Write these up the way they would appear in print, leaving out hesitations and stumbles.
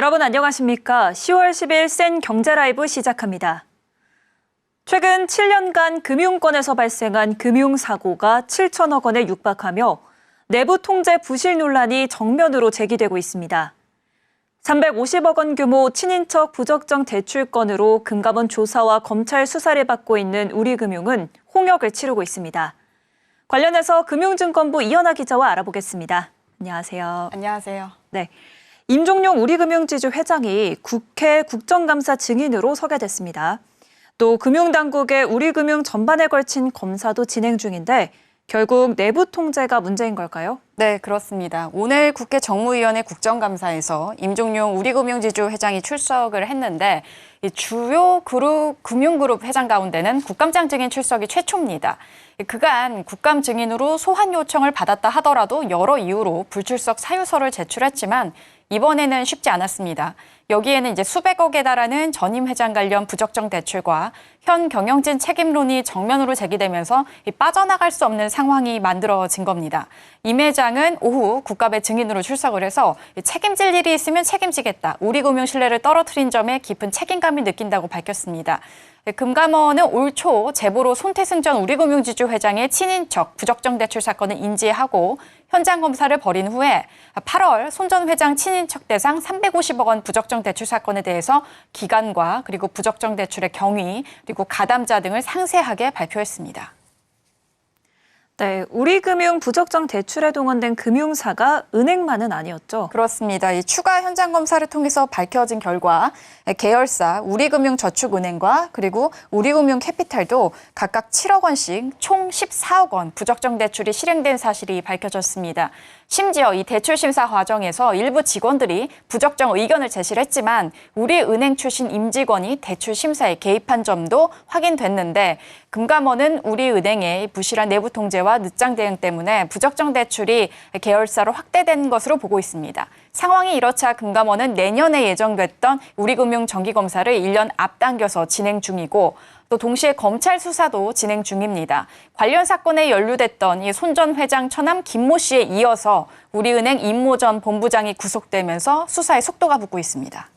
여러분 안녕하십니까? 10월 10일 센 경제라이브 시작합니다. 최근 7년간 금융권에서 발생한 금융사고가 7천억 원에 육박하며 내부 통제 부실 논란이 정면으로 제기되고 있습니다. 350억 원 규모 친인척 부적정 대출 건으로 금감원 조사와 검찰 수사를 받고 있는 우리금융은 홍역을 치르고 있습니다. 관련해서 금융증권부 이현아 기자와 알아보겠습니다. 안녕하세요. 안녕하세요. 네, 임종용 우리금융지주 회장이 국회 국정감사 증인으로 서게 됐습니다. 또 금융당국의 우리금융 전반에 걸친 검사도 진행 중인데 결국 내부 통제가 문제인 걸까요? 네, 그렇습니다. 오늘 국회 정무위원회 국정감사에서 임종용 우리금융지주 회장이 출석을 했는데 이 주요 금융그룹 회장 가운데는 국감장 증인 출석이 최초입니다. 그간 국감 증인으로 소환 요청을 받았다 하더라도 여러 이유로 불출석 사유서를 제출했지만 이번에는 쉽지 않았습니다. 여기에는 이제 수백억에 달하는 전임 회장 관련 부적정 대출과 현 경영진 책임론이 정면으로 제기되면서 빠져나갈 수 없는 상황이 만들어진 겁니다. 임 회장은 오후 국감에 증인으로 출석을 해서 책임질 일이 있으면 책임지겠다. 우리금융 신뢰를 떨어뜨린 점에 깊은 책임감을 느낀다고 밝혔습니다. 금감원은 올 초 제보로 손태승 전 우리금융지주 회장의 친인척 부적정 대출 사건을 인지하고 현장 검사를 벌인 후에 8월 손 전 회장 친인척 대상 350억 원 부적정 대출 사건에 대해서 기간과 그리고 부적정 대출의 경위 그리고 가담자 등을 상세하게 발표했습니다. 네, 우리금융 부적정 대출에 동원된 금융사가 은행만은 아니었죠. 그렇습니다. 이 추가 현장 검사를 통해서 밝혀진 결과 계열사 우리금융저축은행과 그리고 우리금융캐피탈도 각각 7억 원씩 총 14억 원 부적정 대출이 실행된 사실이 밝혀졌습니다. 심지어 이 대출 심사 과정에서 일부 직원들이 부적정 의견을 제시를 했지만 우리은행 출신 임직원이 대출 심사에 개입한 점도 확인됐는데 금감원은 우리은행의 부실한 내부 통제와 늦장 대응 때문에 부적정 대출이 계열사로 확대된 것으로 보고 있습니다. 상황이 이렇자 금감원은 내년에 예정됐던 우리금융 정기검사를 1년 앞당겨서 진행 중이고 또 동시에 검찰 수사도 진행 중입니다. 관련 사건에 연루됐던 손 전 회장 처남 김모 씨에 이어서 우리은행 임모 전 본부장이 구속되면서 수사에 속도가 붙고 있습니다.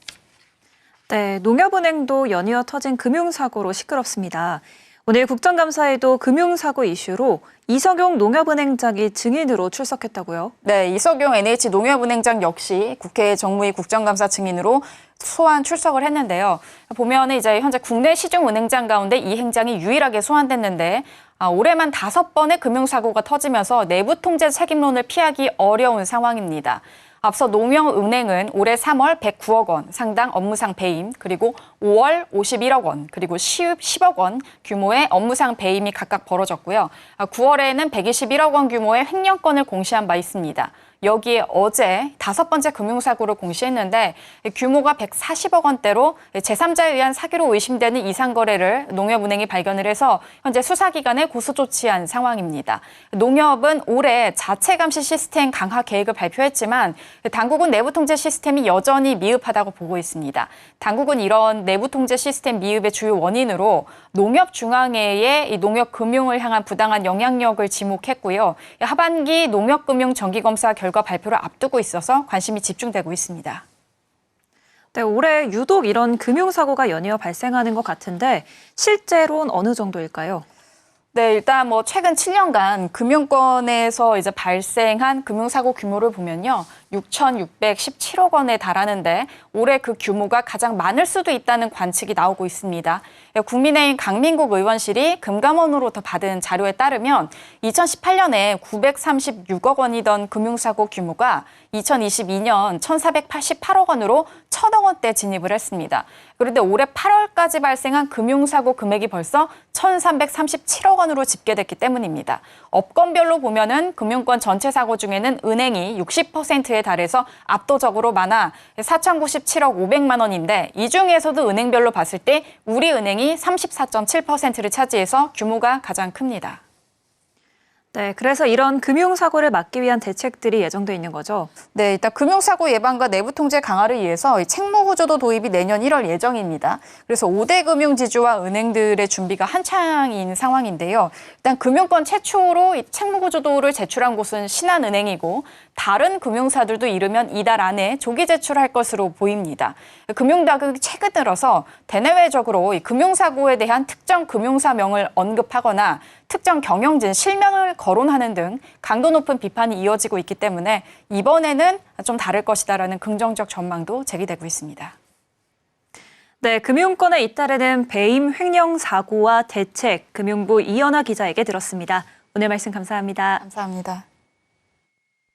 네, 농협은행도 연이어 터진 금융사고로 시끄럽습니다. 오늘 국정감사에도 금융사고 이슈로 이석용 농협은행장이 증인으로 출석했다고요? 네, 이석용 NH농협은행장 역시 국회 정무위 국정감사 증인으로 소환 출석을 했는데요. 보면 이제 현재 국내 시중은행장 가운데 이 행장이 유일하게 소환됐는데 올해만 5번의 금융사고가 터지면서 내부 통제 책임론을 피하기 어려운 상황입니다. 앞서 농협은행은 올해 3월 109억 원 상당 업무상 배임, 그리고 5월 51억 원, 그리고 10억 원 규모의 업무상 배임이 각각 벌어졌고요. 9월에는 121억 원 규모의 횡령건을 공시한 바 있습니다. 여기에 어제 5번째 금융사고를 공시했는데 규모가 140억 원대로 제3자에 의한 사기로 의심되는 이상거래를 농협은행이 발견을 해서 현재 수사기관에 고소조치한 상황입니다. 농협은 올해 자체감시 시스템 강화 계획을 발표했지만 당국은 내부 통제 시스템이 여전히 미흡하다고 보고 있습니다. 당국은 이런 내부 통제 시스템 미흡의 주요 원인으로 농협중앙회의 이 농협금융을 향한 부당한 영향력을 지목했고요. 하반기 농협금융 정기검사 결과 발표를 앞두고 있어서 관심이 집중되고 있습니다. 네, 올해 유독 이런 금융사고가 연이어 발생하는 것 같은데 실제로는 어느 정도일까요? 네, 일단 최근 7년간 금융권에서 이제 발생한 금융사고 규모를 보면요. 6,617억 원에 달하는데 올해 그 규모가 가장 많을 수도 있다는 관측이 나오고 있습니다. 국민의힘 강민국 의원실이 금감원으로부터 받은 자료에 따르면 2018년에 936억 원이던 금융사고 규모가 2022년 1,488억 원으로 1,000억 원대 진입을 했습니다. 그런데 올해 8월까지 발생한 금융사고 금액이 벌써 1,337억 원으로 집계됐기 때문입니다. 업건별로 보면은 금융권 전체 사고 중에는 은행이 60%에 달해서 압도적으로 많아 4,097억 500만 원인데 이 중에서도 은행별로 봤을 때 우리은행이 34.7%를 차지해서 규모가 가장 큽니다. 네, 그래서 이런 금융사고를 막기 위한 대책들이 예정돼 있는 거죠. 네, 일단 금융사고 예방과 내부 통제 강화를 위해서 이 책무구조도 도입이 내년 1월 예정입니다. 그래서 5대 금융지주와 은행들의 준비가 한창인 상황인데요. 일단 금융권 최초로 이 책무구조도를 제출한 곳은 신한은행이고 다른 금융사들도 이르면 이달 안에 조기 제출할 것으로 보입니다. 금융당국이 최근 들어서 대내외적으로 이 금융사고에 대한 특정 금융사명을 언급하거나 특정 경영진 실명을 거론하는 등 강도 높은 비판이 이어지고 있기 때문에 이번에는 좀 다를 것이다라는 긍정적 전망도 제기되고 있습니다. 네, 금융권에 잇따르는 배임 횡령 사고와 대책, 금융부 이연아 기자에게 들었습니다. 오늘 말씀 감사합니다. 감사합니다.